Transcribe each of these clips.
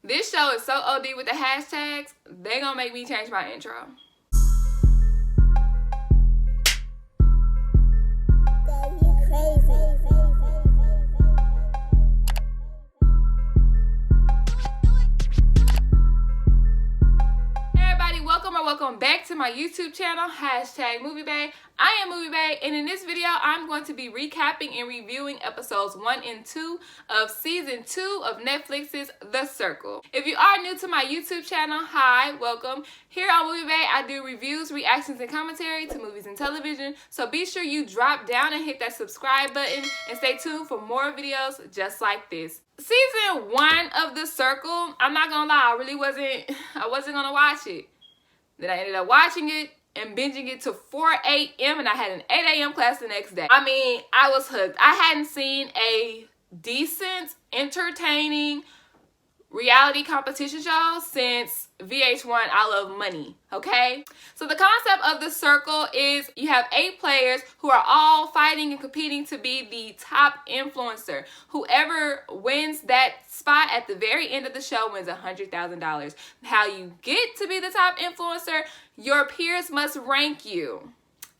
This show is so OD with the hashtags, they gonna make me change my intro. Welcome back to my YouTube channel, hashtag Movie Bae. I am Movie Bae, and in this video, I'm going to be recapping and reviewing episodes 1 and 2 of season 2 of Netflix's The Circle. If you are new to my YouTube channel, hi, welcome. Here on Movie Bae, I do reviews, reactions, and commentary to movies and television, so be sure you drop down and hit that subscribe button and stay tuned for more videos just like this. Season 1 of The Circle, I'm not gonna lie, I wasn't gonna watch it. Then I ended up watching it and binging it to 4 a.m. and I had an 8 a.m. class the next day. I mean, I was hooked. I hadn't seen a decent, entertaining reality competition show since VH1 I Love Money, okay? So the concept of The Circle is you have 8 players who are all fighting and competing to be the top influencer. Whoever wins that spot at the very end of the show wins $100,000. How you get to be the top influencer, your peers must rank you.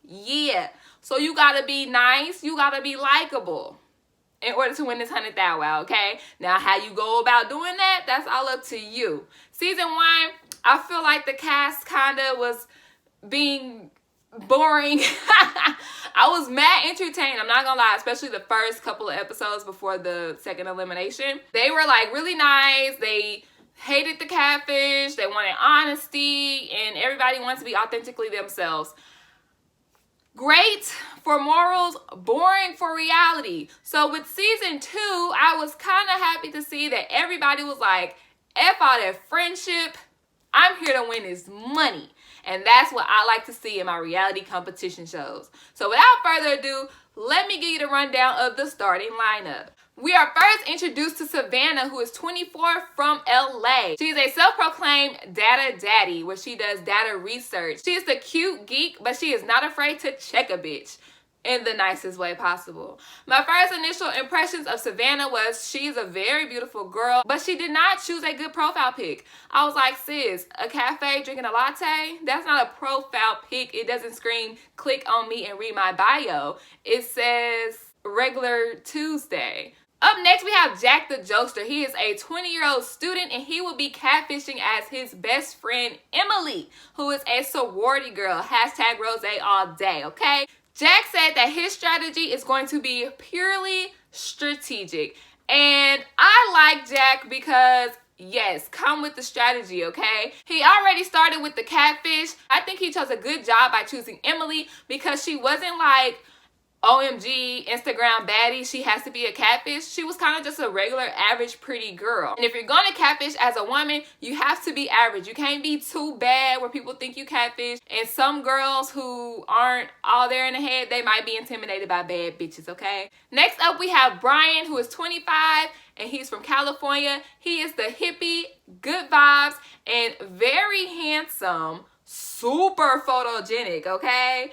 Yeah, so you gotta be nice, you gotta be likable in order to win this $100,000, okay? Now, how you go about doing that, that's all up to you. Season 1, I feel like the cast kind of was being boring. I was mad entertained, I'm not gonna lie, especially the first couple of episodes before the second elimination. They were like really nice, they hated the catfish, they wanted honesty, and everybody wants to be authentically themselves. Great for morals, boring for reality. So with season 2, I was kind of happy to see that everybody was like, F all that friendship, I'm here to win this money. And that's what I like to see in my reality competition shows. So without further ado, let me give you the rundown of the starting lineup. We are first introduced to Savannah, who is 24 from LA. She is a self-proclaimed data daddy where she does data research. She is the cute geek, but she is not afraid to check a bitch in the nicest way possible. My first initial impressions of Savannah was she's a very beautiful girl, but she did not choose a good profile pic. I was like, sis, a cafe drinking a latte? That's not a profile pic. It doesn't scream, click on me and read my bio. It says regular Tuesday. Up next, we have Jack the Jokester. He is a 20-year-old student, and he will be catfishing as his best friend, Emily, who is a sorority girl. Hashtag rose all day, okay? Jack said that his strategy is going to be purely strategic. And I like Jack because, yes, come with the strategy, okay? He already started with the catfish. I think he chose a good job by choosing Emily because she wasn't like, OMG, Instagram baddie, she has to be a catfish. She was kind of just a regular, average, pretty girl. And if you're going to catfish as a woman, you have to be average. You can't be too bad where people think you catfish. And some girls who aren't all there in the head, they might be intimidated by bad bitches, okay? Next up, we have Brian, who is 25, and he's from California. He is the hippie, good vibes, and very handsome, super photogenic, okay?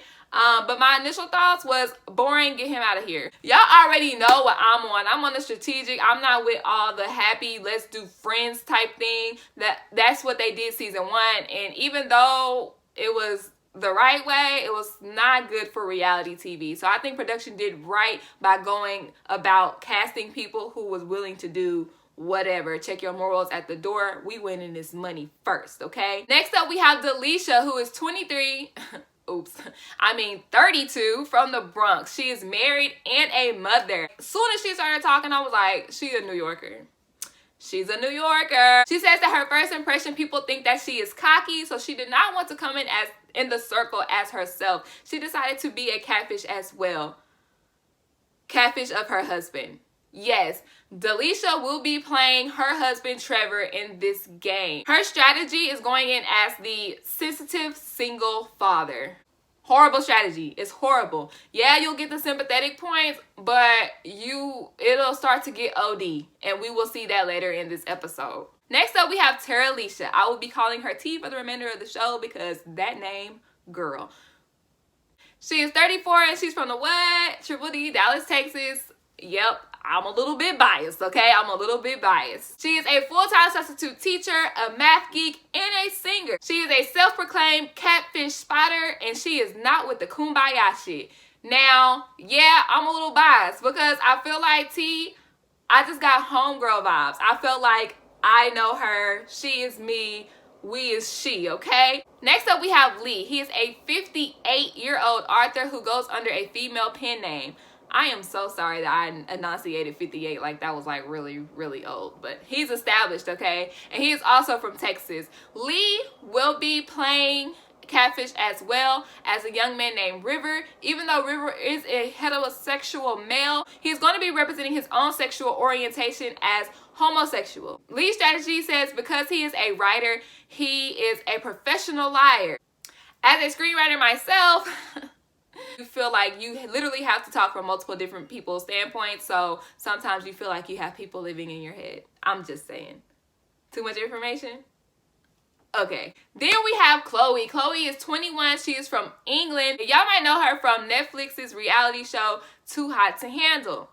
But my initial thoughts was boring, get him out of here. Y'all already know what I'm on. I'm on the strategic. I'm not with all the happy, let's do friends type thing. That's what they did season 1. And even though it was the right way, it was not good for reality TV. So I think production did right by going about casting people who was willing to do whatever. Check your morals at the door. We winning this money first, okay? Next up, we have Delisha, who is 23. Oops, I mean 32, from the Bronx. She is married and a mother. As soon as she started talking, I was like, she's a New Yorker. She's a New Yorker. She says that her first impression, people think that she is cocky, so she did not want to come in the circle as herself. She decided to be a catfish as well. Catfish of her husband. Yes, Delisha will be playing her husband Trevor in this game. Her strategy is going in as the sensitive single father. Horrible strategy. It's horrible. Yeah, you'll get the sympathetic points, but it'll start to get OD, and we will see that later in this episode. Next up, we have Terralisha. I will be calling her T for the remainder of the show because that name, girl. She is 34 and she's from the what? Triple D, Dallas, Texas. Yep, I'm a little bit biased, okay? I'm a little bit biased. She is a full-time substitute teacher, a math geek, and a singer. She is a self-proclaimed catfish spotter, and she is not with the kumbaya shit. Now, yeah, I'm a little biased because I feel like I just got homegirl vibes. I felt like I know her, she is me, we is she, okay? Next up, we have Lee. He is a 58-year-old author who goes under a female pen name. I am so sorry that I enunciated 58 like that was like really, really old. But he's established, okay? And he is also from Texas. Lee will be playing catfish as well as a young man named River. Even though River is a heterosexual male, he's going to be representing his own sexual orientation as homosexual. Lee's strategy says because he is a writer, he is a professional liar. As a screenwriter myself, you feel like you literally have to talk from multiple different people's standpoints, so sometimes you feel like you have people living in your head. I'm just saying. Too much information? Okay. Then we have Chloe. Chloe is 21. She is from England. Y'all might know her from Netflix's reality show, Too Hot to Handle.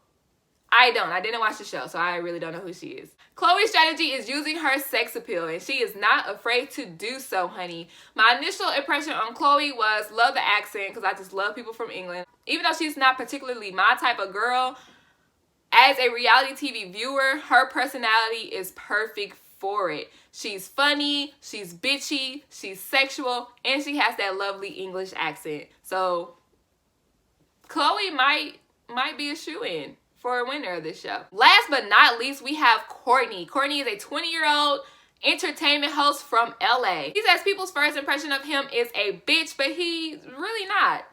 I didn't watch the show, so I really don't know who she is. Chloe's strategy is using her sex appeal, and she is not afraid to do so, honey. My initial impression on Chloe was love the accent, because I just love people from England. Even though she's not particularly my type of girl, as a reality TV viewer, her personality is perfect for it. She's funny, she's bitchy, she's sexual, and she has that lovely English accent. So Chloe might be a shoo-in for a winner of this show. Last but not least, we have Courtney. Courtney is a 20-year-old entertainment host from LA. He says people's first impression of him is a bitch, but he's really not.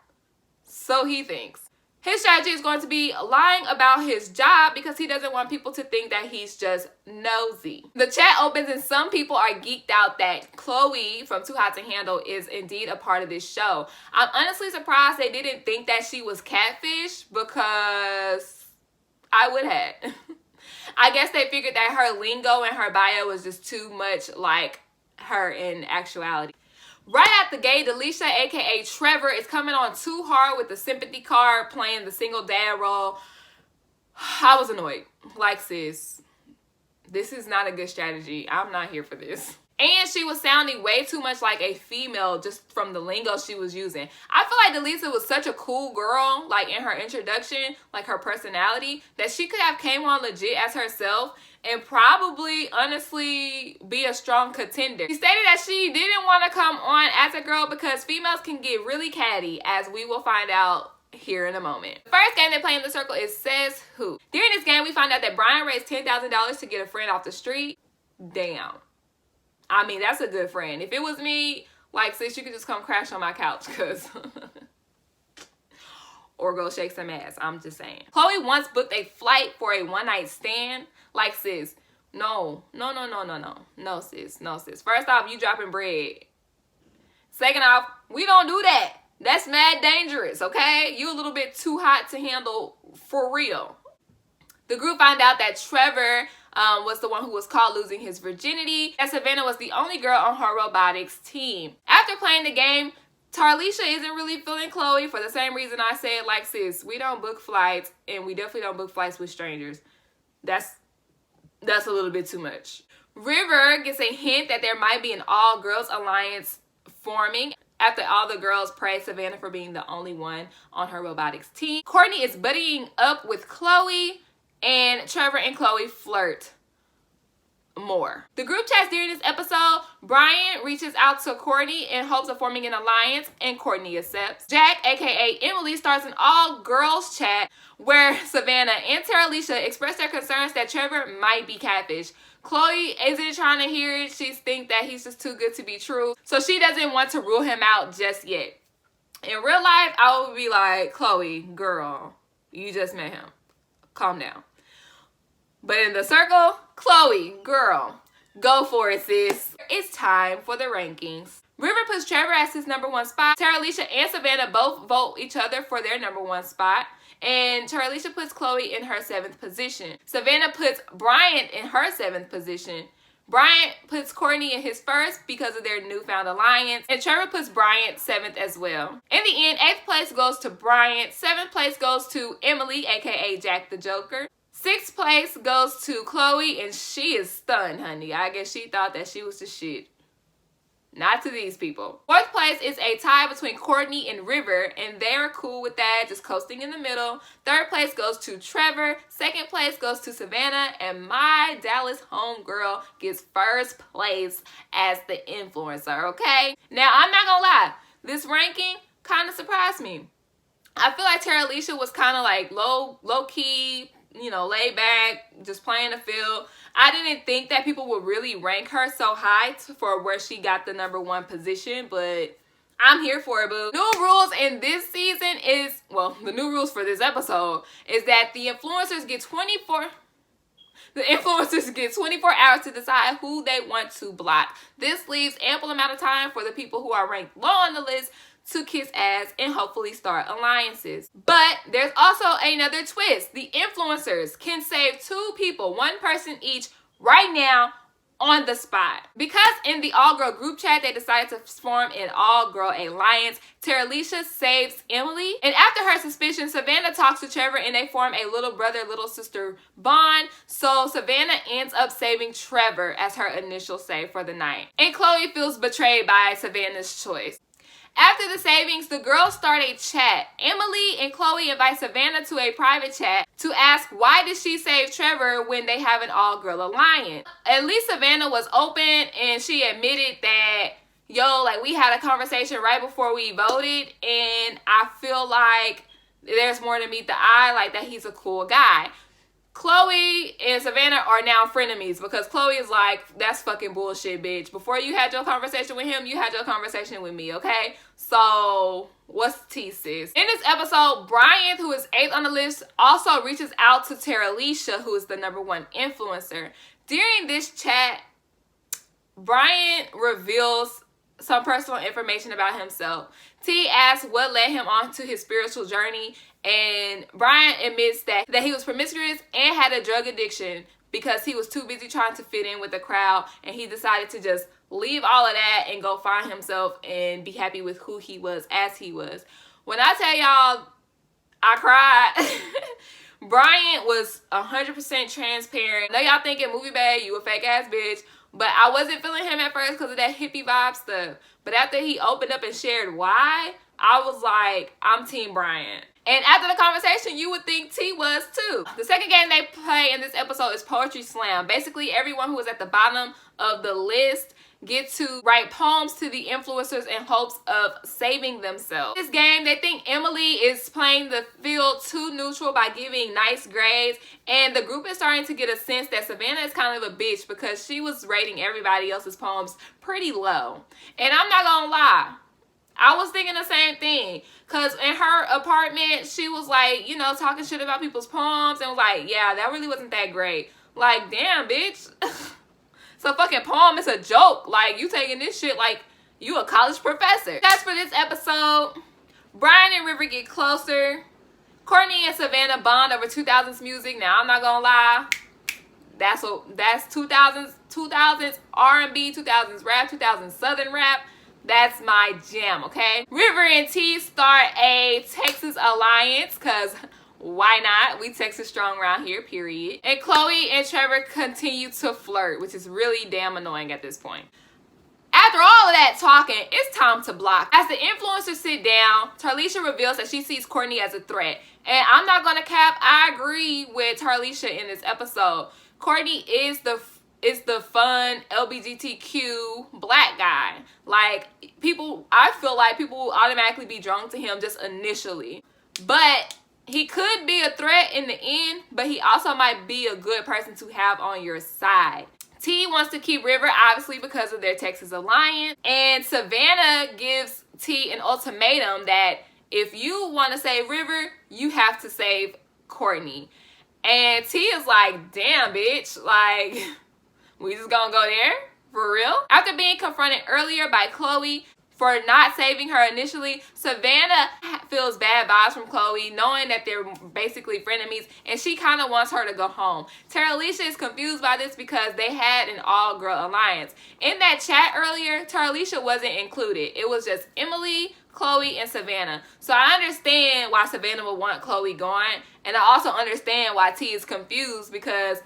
So he thinks. His strategy is going to be lying about his job because he doesn't want people to think that he's just nosy. The chat opens and some people are geeked out that Chloe from Too Hot to Handle is indeed a part of this show. I'm honestly surprised they didn't think that she was catfish because I would have. I guess they figured that her lingo and her bio was just too much like her in actuality. Right at the gate, Alicia, aka Trevor, is coming on too hard with the sympathy card, playing the single dad role. I was annoyed. Like, sis, this is not a good strategy. I'm not here for this. And she was sounding way too much like a female just from the lingo she was using. I feel like Delisa was such a cool girl, like in her introduction, like her personality, that she could have came on legit as herself and probably, honestly, be a strong contender. She stated that she didn't want to come on as a girl because females can get really catty, as we will find out here in a moment. The first game they play in the circle is Says Who. During this game, we find out that Brian raised $10,000 to get a friend off the street. Damn. I mean, that's a good friend. If it was me, like, sis, you could just come crash on my couch, because... or go shake some ass. I'm just saying. Chloe once booked a flight for a one-night stand. Like, sis, no, sis. First off, you dropping bread. Second off, we don't do that. That's mad dangerous, okay? You a little bit too hot to handle for real. The group found out that Trevor was the one who was caught losing his virginity, and Savannah was the only girl on her robotics team. After playing the game, Tarlisha isn't really feeling Chloe for the same reason I said, like, sis, we don't book flights, and we definitely don't book flights with strangers. That's a little bit too much. River gets a hint that there might be an all-girls alliance forming after all the girls praise Savannah for being the only one on her robotics team. Courtney is buddying up with Chloe, and Trevor and Chloe flirt more. The group chats during this episode, Brian reaches out to Courtney in hopes of forming an alliance, and Courtney accepts. Jack, aka Emily, starts an all-girls chat where Savannah and Taralisha express their concerns that Trevor might be catfish. Chloe isn't trying to hear it. She thinks that he's just too good to be true, so she doesn't want to rule him out just yet. In real life, I would be like, Chloe, girl, you just met him. Calm down. But in the circle, Chloe, girl, go for it, sis. It's time for the rankings. River puts Trevor as his #1 spot. Taralisha and Savannah both vote each other for their #1 spot. And Taralisha puts Chloe in her 7th position. Savannah puts Bryant in her 7th position. Bryant puts Courtney in his 1st because of their newfound alliance. And Trevor puts Bryant 7th as well. In the end, 8th place goes to Bryant. 7th place goes to Emily, aka Jack the Joker. 6th place goes to Chloe, and she is stunned, honey. I guess she thought that she was the shit. Not to these people. 4th place is a tie between Courtney and River, and they're cool with that, just coasting in the middle. 3rd place goes to Trevor. 2nd place goes to Savannah, and my Dallas homegirl gets 1st place as the influencer, okay? Now, I'm not gonna lie. This ranking kind of surprised me. I feel like Terralisha was kind of like low-key, you know, laid back, just playing the field. I didn't think that people would really rank her so high for where she got the #1 position, but I'm here for it, boo. New rules in this season is, well, the new rules for this episode is that the influencers get 24 hours to decide who they want to block. This leaves ample amount of time for the people who are ranked low on the list to kiss ass and hopefully start alliances. But there's also another twist. The influencers can save 2 people, 1 person each, right now on the spot. Because in the all-girl group chat, they decided to form an all-girl alliance. Terralisha saves Emily. And after her suspicion, Savannah talks to Trevor and they form a little brother, little sister bond. So Savannah ends up saving Trevor as her initial save for the night. And Chloe feels betrayed by Savannah's choice. After the savings, the girls start a chat. Emily and Chloe invite Savannah to a private chat to ask why did she save Trevor when they have an all-girl alliance. At least Savannah was open and she admitted that, yo, like we had a conversation right before we voted and I feel like there's more to meet the eye, like that he's a cool guy. Chloe and Savannah are now frenemies because Chloe is like, that's fucking bullshit, bitch. Before you had your conversation with him, you had your conversation with me, okay? So, what's the tea, sis? In this episode, Brian, who is 8th on the list, also reaches out to Terralisha, who is the #1 influencer. During this chat, Brian reveals some personal information about himself. T asks what led him on to his spiritual journey, and Brian admits that he was promiscuous and had a drug addiction because he was too busy trying to fit in with the crowd, and he decided to just leave all of that and go find himself and be happy with who he was as he was. When I tell y'all I cried, Brian was 100% transparent. I know y'all thinking, Movie Bae, you a fake ass bitch. But I wasn't feeling him at first because of that hippie vibe stuff. But after he opened up and shared why, I was like, I'm Team Brian. And after the conversation, you would think T was too. The second game they play in this episode is Poetry Slam. Basically, everyone who was at the bottom of the list get to write poems to the influencers in hopes of saving themselves. This game, they think Emily is playing the field too neutral by giving nice grades, and the group is starting to get a sense that Savannah is kind of a bitch because she was rating everybody else's poems pretty low. And I'm not gonna lie, I was thinking the same thing. Because in her apartment, she was like, you know, talking shit about people's poems and was like, yeah, that really wasn't that great. Like, damn, bitch. So fucking poem is a joke. Like, you taking this shit like you a college professor. That's for this episode. Brian and River get closer. Courtney and Savannah bond over 2000s music. Now, I'm not gonna lie. That's 2000s R&B, 2000s rap, 2000s Southern rap. That's my jam, okay? River and T start a Texas alliance, because why not? We Texas strong around here, period. And Chloe and Trevor continue to flirt, which is really damn annoying at this point. After all of that talking, it's time to block. As the influencers sit down, Terralisha reveals that she sees Courtney as a threat. And I'm not gonna cap, I agree with Terralisha in this episode. Courtney is the fun LGBTQ black guy. Like, I feel like people will automatically be drawn to him just initially. But he could be a threat in the end, but he also might be a good person to have on your side. T wants to keep River, obviously, because of their Texas alliance. And Savannah gives T an ultimatum that if you want to save River, you have to save Courtney. And T is like, damn, bitch. Like, we just gonna go there? For real? After being confronted earlier by Chloe for not saving her initially, Savannah feels bad vibes from Chloe, knowing that they're basically frenemies, and she kind of wants her to go home. Terralisha is confused by this because they had an all-girl alliance. In that chat earlier, Terralisha wasn't included. It was just Emily, Chloe and Savannah. So I understand why Savannah would want Chloe gone, and I also understand why T is confused, because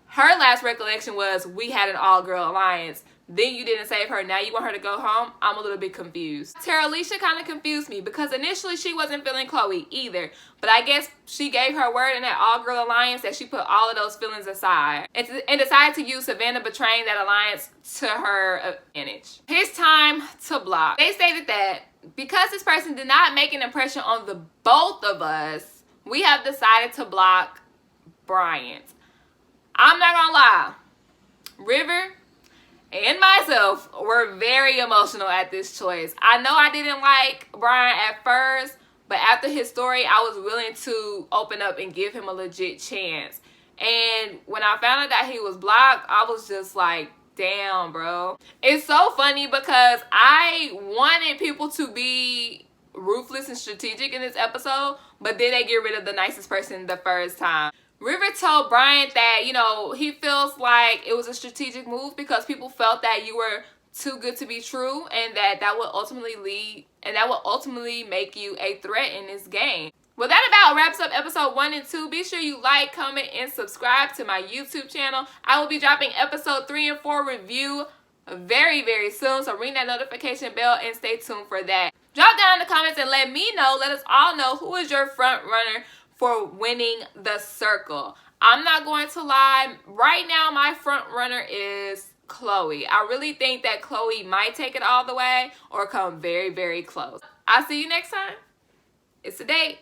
her last recollection was we had an all-girl alliance. Then you didn't save her. Now you want her to go home? I'm a little bit confused. Tara Alicia kind of confused me, because initially she wasn't feeling Chloe either. But I guess she gave her word in that all-girl alliance that she put all of those feelings aside and decided to use Savannah betraying that alliance to her advantage. It's time to block. They stated that because this person did not make an impression on the both of us, we have decided to block Bryant. I'm not gonna lie. River and myself were very emotional at this choice. I know I didn't like Brian at first, but after his story, I was willing to open up and give him a legit chance. And when I found out that he was blocked, I was just like, damn, bro. It's so funny because I wanted people to be ruthless and strategic in this episode, but then they get rid of the nicest person the first time. River told Bryant that, you know, he feels like it was a strategic move because people felt that you were too good to be true, and that would ultimately make you a threat in this game. Well, that about wraps up episode 1 and 2. Be sure you like, comment, and subscribe to my YouTube channel. I will be dropping episode 3 and 4 review very, very soon, so ring that notification bell and stay tuned for that. Drop down in the comments and let me know, let us all know, who is your front runner for winning the circle. I'm not going to lie. Right now, my front runner is Chloe. I really think that Chloe might take it all the way or come very, very close. I'll see you next time. It's a date.